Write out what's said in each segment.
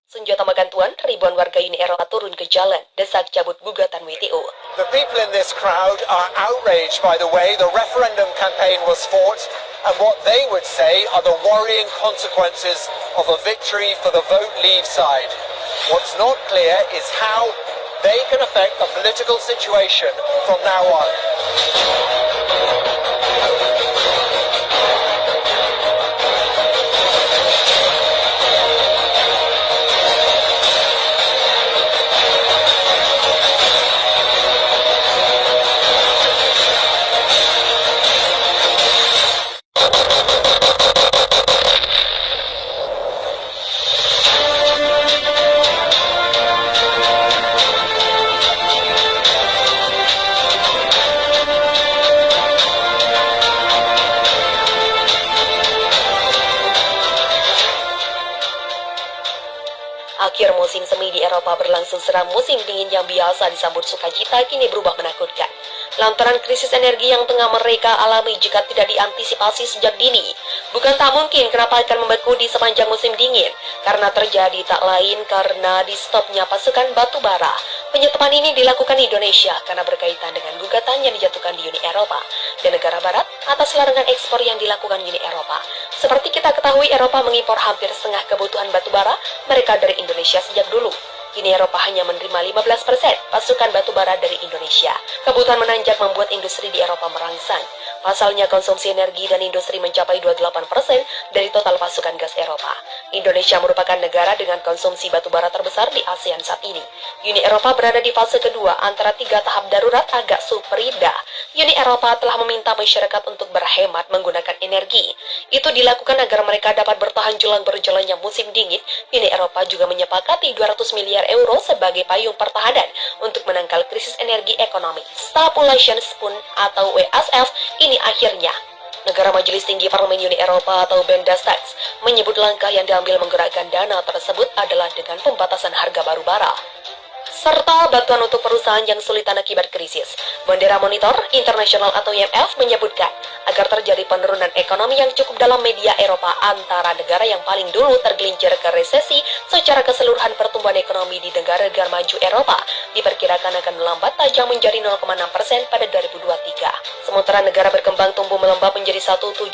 Senjata bantuan, ribuan warga Uni Eropa turun ke jalan, desak cabut gugatan WTO. The people in this crowd are outraged by the way the referendum campaign was fought and what they would say are the worrying consequences of a victory for the Vote Leave side. What's not clear is how they can affect the political situation from now on. Akhir musim semi di Eropa berlangsung seram. Musim dingin yang biasa disambut sukacita kini berubah menakutkan. Lantaran krisis energi yang tengah mereka alami jika tidak diantisipasi sejak dini. Bukan tak mungkin kenapa akan membeku di sepanjang musim dingin. Karena terjadi tak lain karena di stopnya pasukan batu bara. Penyetopan ini dilakukan Indonesia karena berkaitan dengan gugatan yang dijatuhkan di Uni Eropa dan negara barat atas larangan ekspor yang dilakukan Uni Eropa. Seperti kita ketahui, Eropa mengimpor hampir setengah kebutuhan batu bara mereka dari Indonesia sejak dulu. Uni Eropa hanya menerima 15% pasukan batu bara dari Indonesia. Kebutuhan menanjak membuat industri di Eropa merangsang. Pasalnya konsumsi energi dan industri mencapai 28% dari total pasukan gas Eropa. Indonesia merupakan negara dengan konsumsi batu bara terbesar di ASEAN saat ini. Uni Eropa berada di fase kedua antara 3 tahap darurat agak superida. Uni Eropa telah meminta masyarakat untuk berhemat menggunakan energi. Itu dilakukan agar mereka dapat bertahan jelang berjalannya musim dingin. Uni Eropa juga menyepakati 200 miliar euro sebagai payung pertahanan untuk menangkal krisis energi ekonomi. Stabilization Fund atau WSF ini akhirnya. Negara Majelis Tinggi Parlemen Uni Eropa atau Bundestag menyebut langkah yang diambil menggerakkan dana tersebut adalah dengan pembatasan harga baru bara serta bantuan untuk perusahaan yang kesulitan akibat krisis. Bendera Monitor Internasional atau IMF menyebutkan agar terjadi penurunan ekonomi yang cukup dalam media Eropa antara negara yang paling dulu tergelincir ke resesi secara keseluruhan. Pertumbuhan ekonomi di negara-negara maju Eropa diperkirakan akan melambat tajam menjadi 0,6% pada 2023. Sementara negara berkembang tumbuh melembab menjadi 1,7%.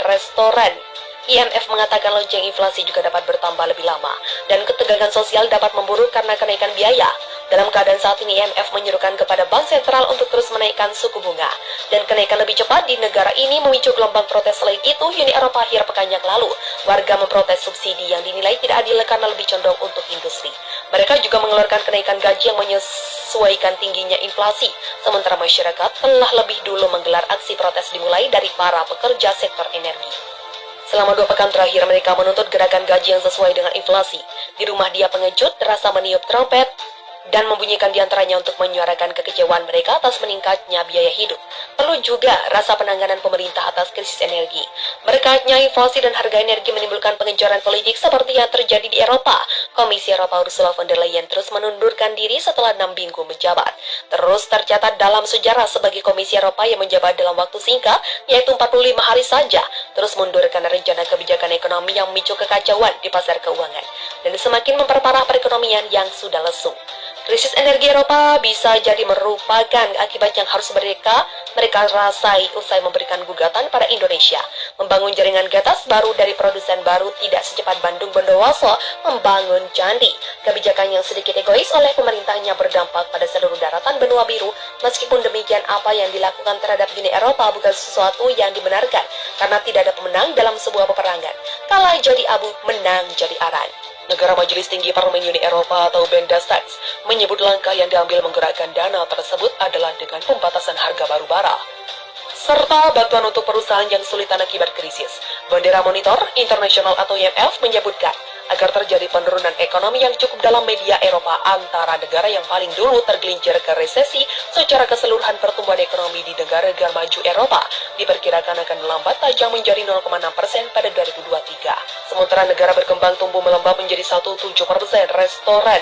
Restoran IMF mengatakan lonceng inflasi juga dapat bertambah lebih lama dan ketegangan sosial dapat memburuk karena kenaikan biaya. Dalam keadaan saat ini, IMF menyerukan kepada Bank Sentral untuk terus menaikkan suku bunga dan kenaikan lebih cepat di negara ini memicu gelombang protes. Selain itu, Uni Eropa akhir pekan yang lalu, warga memprotes subsidi yang dinilai tidak adil karena lebih condong untuk industri. Mereka juga mengeluarkan kenaikan gaji yang menyesuaikan tingginya inflasi, sementara masyarakat telah lebih dulu menggelar aksi protes dimulai dari para pekerja sektor energi. Selama 2 pekan terakhir, mereka menuntut gerakan gaji yang sesuai dengan inflasi. Di rumah dia pengejut, terasa meniup trompet dan membunyikan diantaranya untuk menyuarakan kekecewaan mereka atas meningkatnya biaya hidup. Perlu juga rasa penanganan pemerintah atas krisis energi. Berkatnya inflasi dan harga energi menimbulkan pengejaran politik seperti yang terjadi di Eropa. Komisi Eropa Ursula von der Leyen terus menundurkan diri setelah 6 minggu menjabat. Terus tercatat dalam sejarah sebagai Komisi Eropa yang menjabat dalam waktu singkat, yaitu 45 hari saja, terus mundur karena rencana kebijakan ekonomi yang memicu kekacauan di pasar keuangan dan semakin memperparah perekonomian yang sudah lesu. Krisis energi Eropa bisa jadi merupakan akibat yang harus mereka rasai usai memberikan gugatan pada Indonesia. Membangun jaringan gas baru dari produsen baru tidak secepat Bandung Bondowoso membangun candi. Kebijakan yang sedikit egois oleh pemerintahnya berdampak pada seluruh daratan benua biru. Meskipun demikian, apa yang dilakukan terhadap Uni Eropa bukan sesuatu yang dibenarkan karena tidak ada pemenang dalam sebuah peperangan. Kalah jadi abu, menang jadi aran. Negara Majelis Tinggi Parlemen Uni Eropa atau Bundestag menyebut langkah yang diambil menggerakkan dana tersebut adalah dengan pembatasan harga baru bara serta bantuan untuk perusahaan yang kesulitan akibat krisis. Bendera Monitor Internasional atau IMF menyebutkan agar terjadi penurunan ekonomi yang cukup dalam media Eropa antara negara yang paling dulu tergelincir ke resesi secara keseluruhan. Pertumbuhan ekonomi di negara-negara maju Eropa diperkirakan akan melambat tajam menjadi 0,6% pada 2023. Sementara negara berkembang tumbuh melembab menjadi 1,7%. Restoran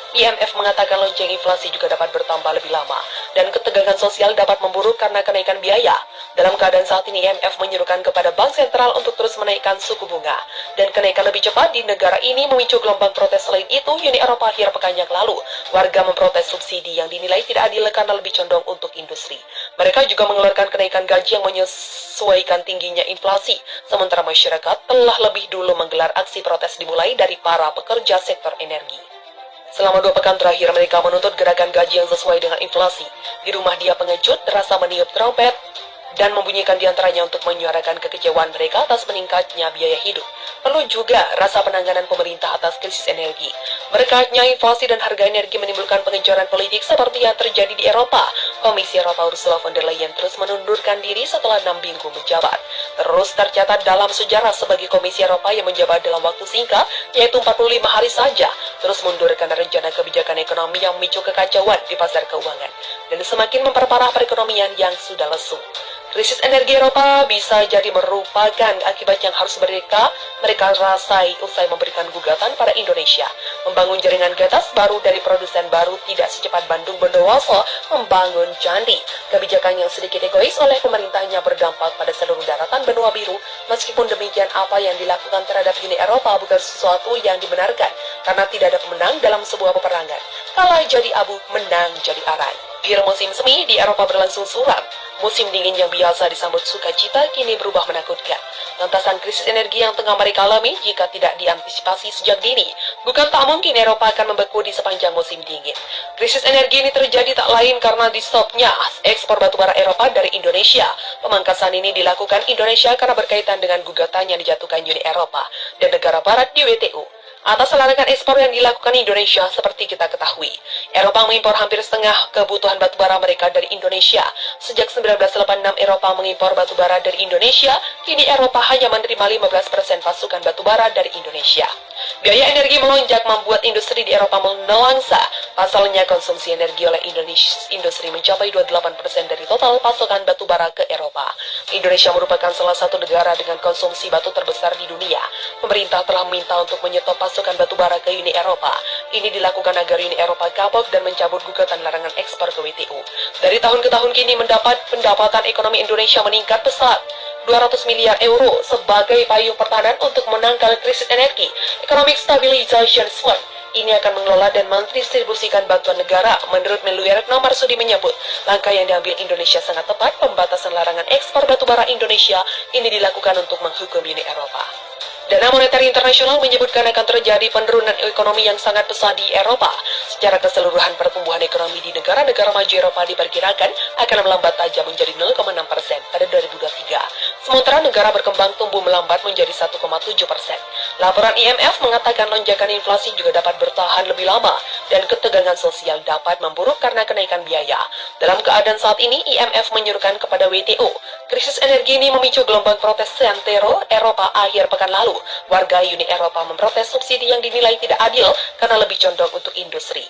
IMF mengatakan lonceng inflasi juga dapat bertambah lebih lama dan ketegangan sosial dapat memburuk karena kenaikan biaya. Dalam keadaan saat ini, IMF menyerukan kepada Bank Sentral untuk terus menaikkan suku bunga. Dan kenaikan lebih cepat di negara ini memicu gelombang protes. Selain itu, Uni Eropa akhir pekan yang lalu, warga memprotes subsidi yang dinilai tidak adil karena lebih condong untuk industri. Mereka juga mengeluarkan kenaikan gaji yang menyesuaikan tingginya inflasi, sementara masyarakat telah lebih dulu menggelar aksi protes dimulai dari para pekerja sektor energi. Selama 2 pekan terakhir, mereka menuntut gerakan gaji yang sesuai dengan inflasi. Di rumah dia pengecut, terasa meniup trompet, dan membunyikan diantaranya untuk menyuarakan kekecewaan mereka atas meningkatnya biaya hidup. Perlu juga rasa penanganan pemerintah atas krisis energi. Berkatnya inflasi dan harga energi menimbulkan pengecoran politik seperti yang terjadi di Eropa. Komisi Eropa Ursula von der Leyen terus menundurkan diri setelah 6 minggu menjabat. Terus tercatat dalam sejarah sebagai Komisi Eropa yang menjabat dalam waktu singkat, yaitu 45 hari saja, terus mundur karena rencana kebijakan ekonomi yang memicu kekacauan di pasar keuangan dan semakin memperparah perekonomian yang sudah lesu. Krisis energi Eropa bisa jadi merupakan akibat yang harus mereka rasai usai memberikan gugatan pada Indonesia. Membangun jaringan gas baru dari produsen baru tidak secepat Bandung Bondowoso membangun candi. Kebijakan yang sedikit egois oleh pemerintahnya berdampak pada seluruh daratan benua biru. Meskipun demikian, apa yang dilakukan terhadap Uni Eropa bukan sesuatu yang dibenarkan karena tidak ada pemenang dalam sebuah peperangan. Kalah jadi abu, menang jadi arang. Akhir musim semi di Eropa berlangsung suram. Musim dingin yang biasa disambut sukacita kini berubah menakutkan. Lantasan krisis energi yang tengah mereka alami jika tidak diantisipasi sejak dini. Bukan tak mungkin Eropa akan membeku di sepanjang musim dingin. Krisis energi ini terjadi tak lain karena di stopnya ekspor batubara Eropa dari Indonesia. Pemangkasan ini dilakukan Indonesia karena berkaitan dengan gugatan yang dijatuhkan Uni Eropa dan negara barat di WTO. Atas larangan ekspor yang dilakukan Indonesia, seperti kita ketahui, Eropa mengimpor hampir setengah kebutuhan batubara mereka dari Indonesia. Sejak 1986 Eropa mengimpor batubara dari Indonesia, kini Eropa hanya menerima 15% pasokan batubara dari Indonesia. Biaya energi melonjak membuat industri di Eropa melangsa. Pasalnya konsumsi energi oleh industri mencapai 28% dari total pasokan batubara ke Eropa. Indonesia merupakan salah satu negara dengan konsumsi batu terbesar di dunia. Pemerintah telah meminta untuk menyetop pasokan batubara ke Uni Eropa. Ini dilakukan agar Uni Eropa kapok dan mencabut gugatan larangan ekspor ke WTO. Dari tahun ke tahun kini pendapatan ekonomi Indonesia meningkat pesat. 200 miliar euro sebagai payung pertahanan untuk menangkal krisis energi. Economic Stabilization Fund ini akan mengelola dan mendistribusikan bantuan negara. Menurut Menlu Retno Marsudi menyebut, langkah yang diambil Indonesia sangat tepat. Pembatasan larangan ekspor batubara Indonesia ini dilakukan untuk menghukum Uni Eropa. Dana Moneter Internasional menyebutkan akan terjadi penurunan ekonomi yang sangat besar di Eropa. Secara keseluruhan, pertumbuhan ekonomi di negara-negara maju Eropa diperkirakan akan melambat tajam menjadi 0,6% pada 2023. Sementara negara berkembang tumbuh melambat menjadi 1,7%. Laporan IMF mengatakan lonjakan inflasi juga dapat bertahan lebih lama dan ketegangan sosial dapat memburuk karena kenaikan biaya. Dalam keadaan saat ini, IMF menyuruhkan kepada WTO. Krisis energi ini memicu gelombang protes seantero Eropa akhir pekan lalu. Warga Uni Eropa memprotes subsidi yang dinilai tidak adil karena lebih condong untuk industri.